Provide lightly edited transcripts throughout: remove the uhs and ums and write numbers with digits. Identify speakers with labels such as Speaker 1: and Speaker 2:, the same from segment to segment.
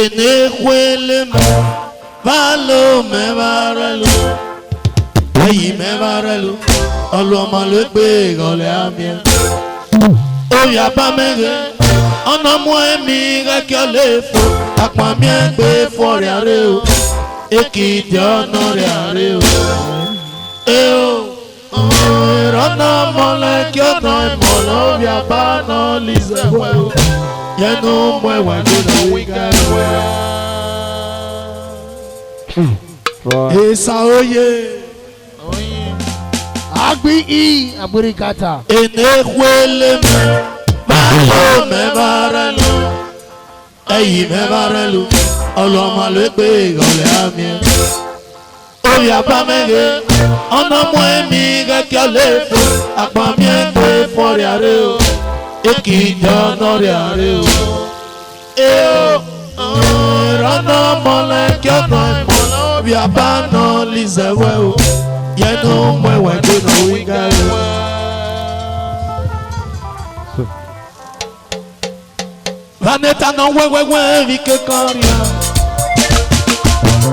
Speaker 1: Enekwele me Valo me varelu Eyi me varelu Oluoma le gbe gole amie Oya ba mege Ona mo emi reki olefo Akpa mi egbe fori are o Ekiti onore are o Eo Rana mole ki ona molo Oya ba no lise we Yenu mwe wajuna wika Esa oye
Speaker 2: Agbi I Aburikata
Speaker 1: Enekwele me Valo me varelu Eyi me varelu Oluoma le gbe gole amie Oya ba mege Ona mo emi reki olefo Akpa mi egbe fori are o Ekiti onore are o Eo Rana mole ki ona mole Obi abano lizewe o Yenu mwe wajuna wika Vaneta no we vike koria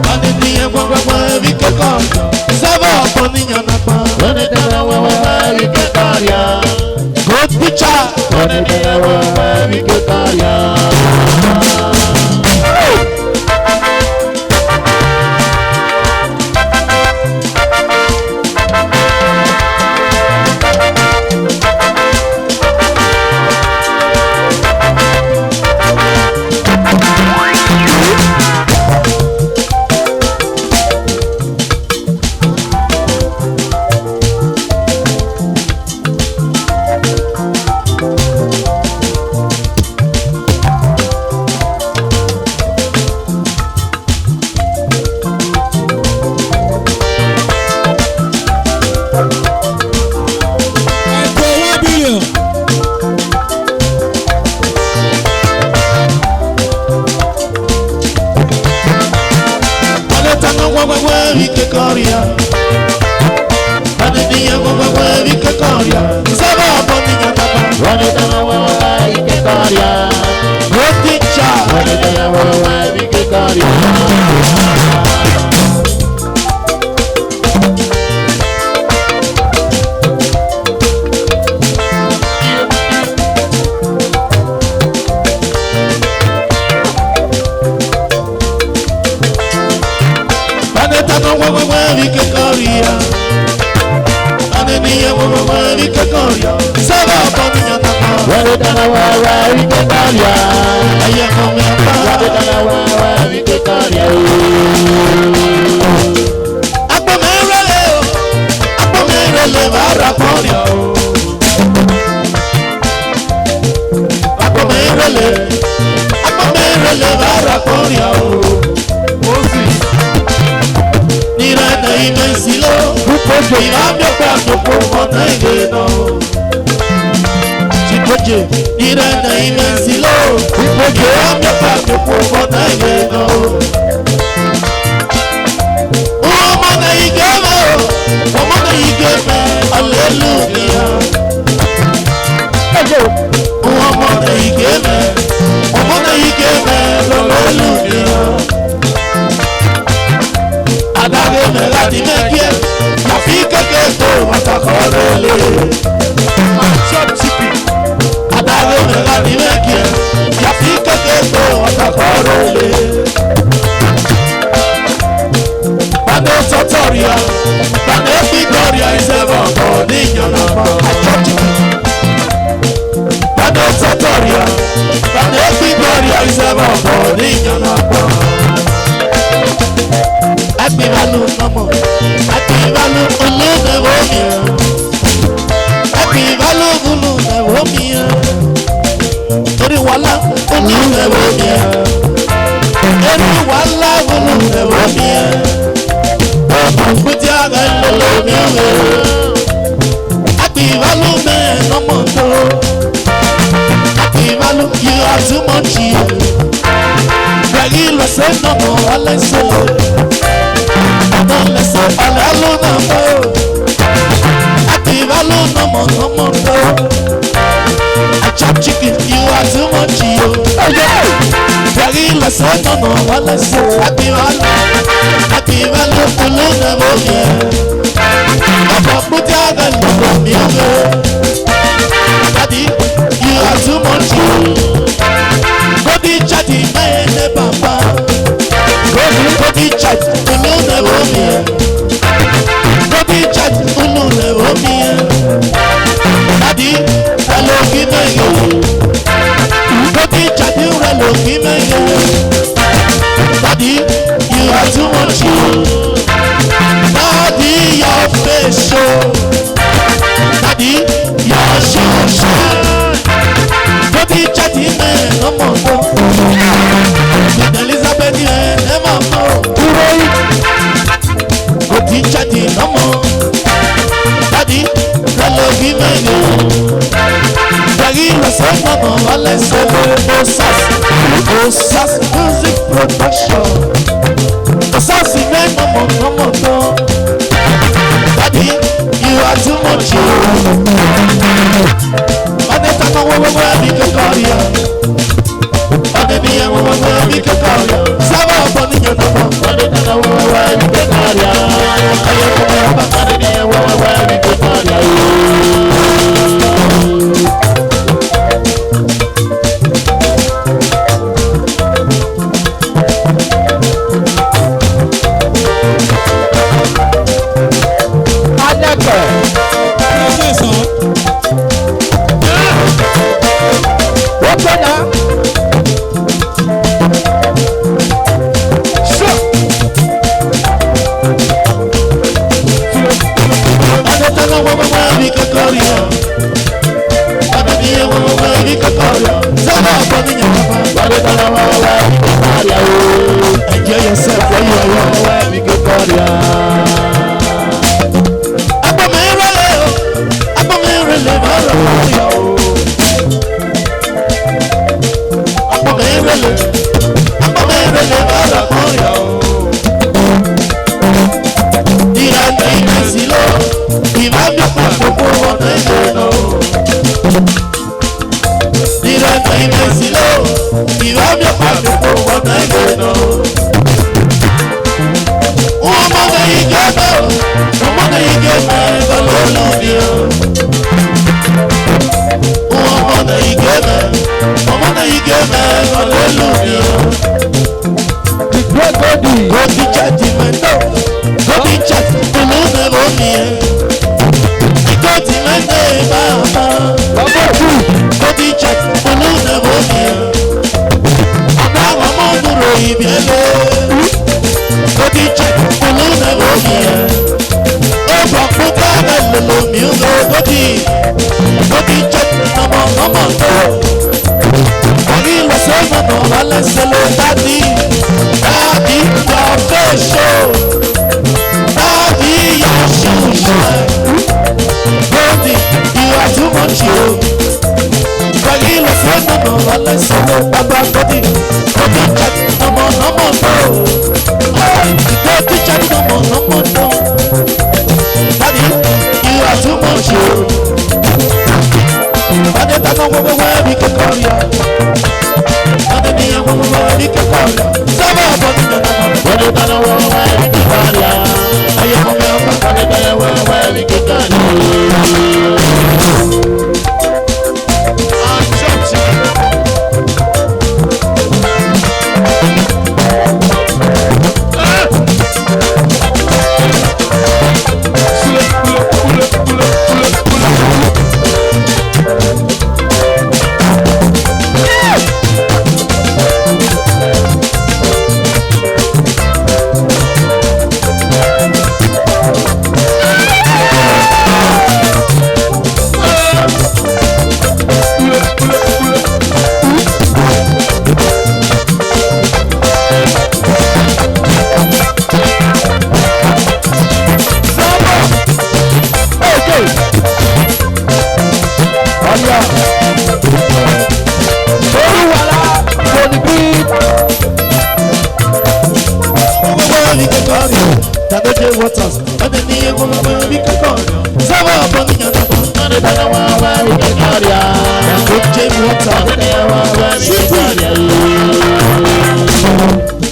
Speaker 1: Vaneta we vike koria Sava poninya na pa Vaneta no we vike koria Good picture Vaneta no we vike koria I chop chicken, you are too much, yo. Very lesson, no, one lesson. Happy man, full of never here. I'm a put out and look at me, Daddy, you are too much, yo. Go be chatting, my papa. Go be chat, full of never here. Go be chat, full of never here. Daddy, hello, give me you. Go be chat, you hello, give me you. Daddy, you are too much, you. Daddy, your face show. Daddy, your show show. Go be chatting, man, no more. With Elizabeth, no more. Go be chatting, no more. Daddy, hello, give me you. Daddy, let's go, let's go. Osas music production. Osas man, no more. Daddy, you are too much. Adeta no we be Korea. Adebia we be Korea. Saba boni yo no. Adeta no we be Korea. Ayo ko ba Adebia we be Korea. Enjoy yourself when you are young.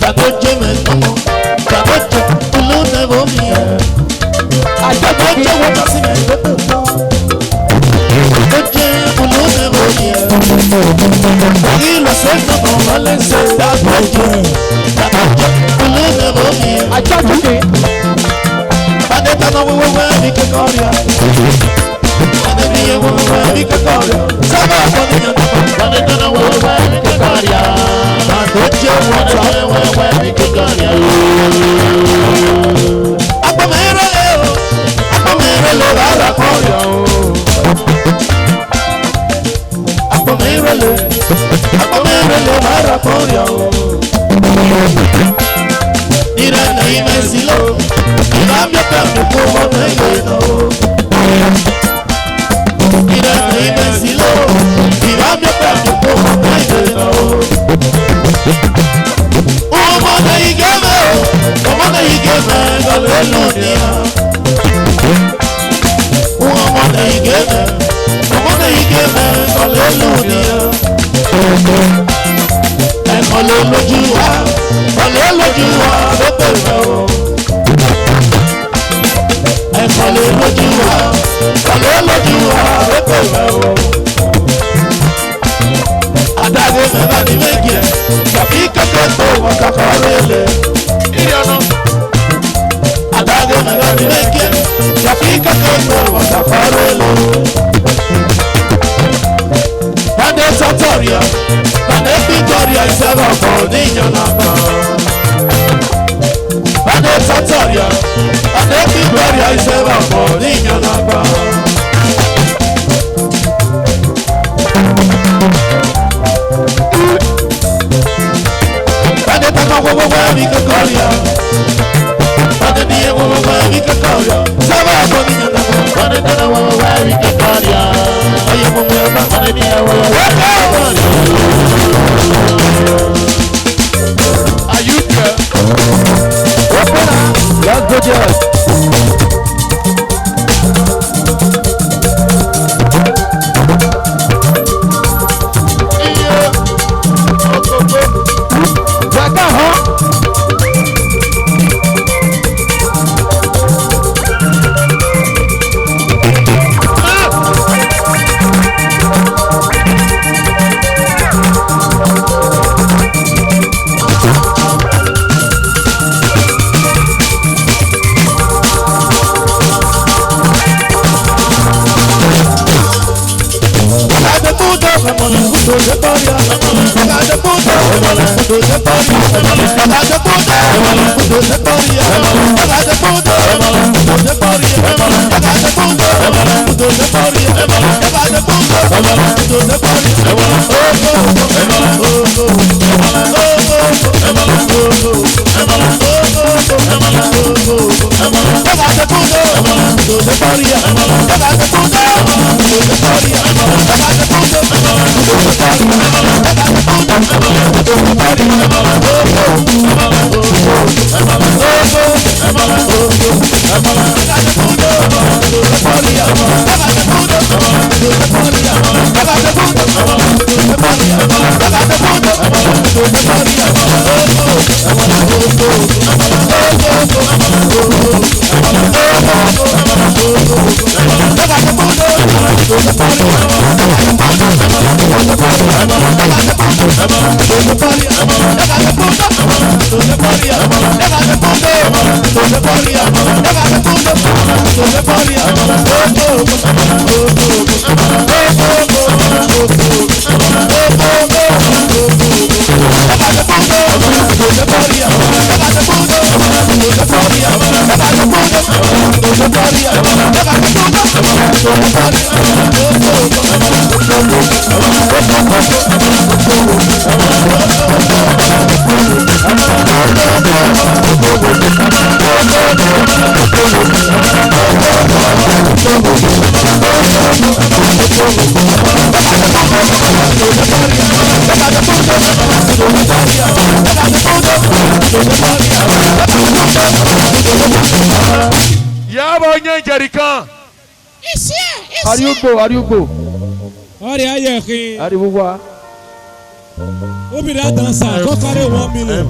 Speaker 1: Kadoje mẹ́tọ́mọ́, kadoje olóde bomi ẹ̀. Kadoje wọ́tọ̀ sí mẹ́tọ́tọ̀. Kadoje olóde bomi ẹ̀. Ìlú sẹ́tọ̀ kan wọlé ṣe kadoje. Kadoje olóde bomi ẹ̀.
Speaker 2: Àjọ̀dúnni.
Speaker 1: Adé tánà wíwẹ́wẹ́ mi kékeré ẹ̀. Adé mi yẹ wíwẹ́wẹ́ mi kékeré ẹ̀. Sábà kọ́ mi yàn dọ́kọ̀. Adé tánà wíwẹ́wẹ́ mi kékeré ẹ̀. Kadoje wíwẹ́wẹ́ mi kékeré ẹ̀. Apọ̀mẹ́rẹ́ lè rárá kọ́ yọ̀ o. Apọ̀mẹ́rẹ́ lè rárá kọ́ yọ̀ o. Ìrẹ̀lẹ̀ ìmẹ̀sí lọ, ìrámẹ́ta mi kó ọmọ ẹ̀yẹ lọ. Ìrẹ̀lẹ̀ ìmẹ̀sí lọ, ìrámẹ́ta mi kó ọmọ ẹ̀yẹ lọ. Ọmọdé yìí gẹ́mẹ̀ o, ọmọdé yìí gẹ́mẹ̀ lọ́lẹ́ lónìí. Ọmọdé yìí gẹ́mẹ̀ lọ́lẹ́ lónìí. Ẹ̀kọ́ ló lójú wa, kọ́lé lójú wa ló bẹ̀rẹ̀ o. Ẹ̀kọ́ ló lójú wa, kọ́lé lójú wa ló bẹ̀rẹ̀ o. Adágún mẹ́ta ní méjì ẹ̀, tàbí kẹ́kẹ́ tó wọ́n kàkọ́ lélẹ̀. Ìyọ̀nà. Adágún mẹ́ta ní méjì ẹ̀, tàbí kẹ́kẹ́ tó wọ́n kàkọ́ lélẹ̀. Bàdé sọ́tọ̀rìà, bàdé Victoria ìṣẹ́lẹ̀ ọ̀pọ̀ níyànà kan. Bàdé sọ́tọ̀rìà, bàdé Victoria ìṣẹ́lẹ̀ ọ̀pọ̀ níyànà kan. Bàdé tàkà gbogbo ẹ̀mí kékeré. Bàdé níyẹn gbogbo ẹ̀mí kékeré. Sábà ọ̀pọ̀ níyànà kan. Bàdé tàkà gbogbo ẹ̀mí kékeré. Ayé gbogbo ẹ̀mí bàdé níyẹn gbogbo ẹ̀mí kékeré. Are you there?
Speaker 2: Let's go there. Jaka huh? Ariugbo.
Speaker 3: Ọ̀rẹ́ ayẹ̀kin.
Speaker 2: Ariwo wa.
Speaker 3: Obìnrin àdánsá kọ́kọ́rẹ́ 1 million.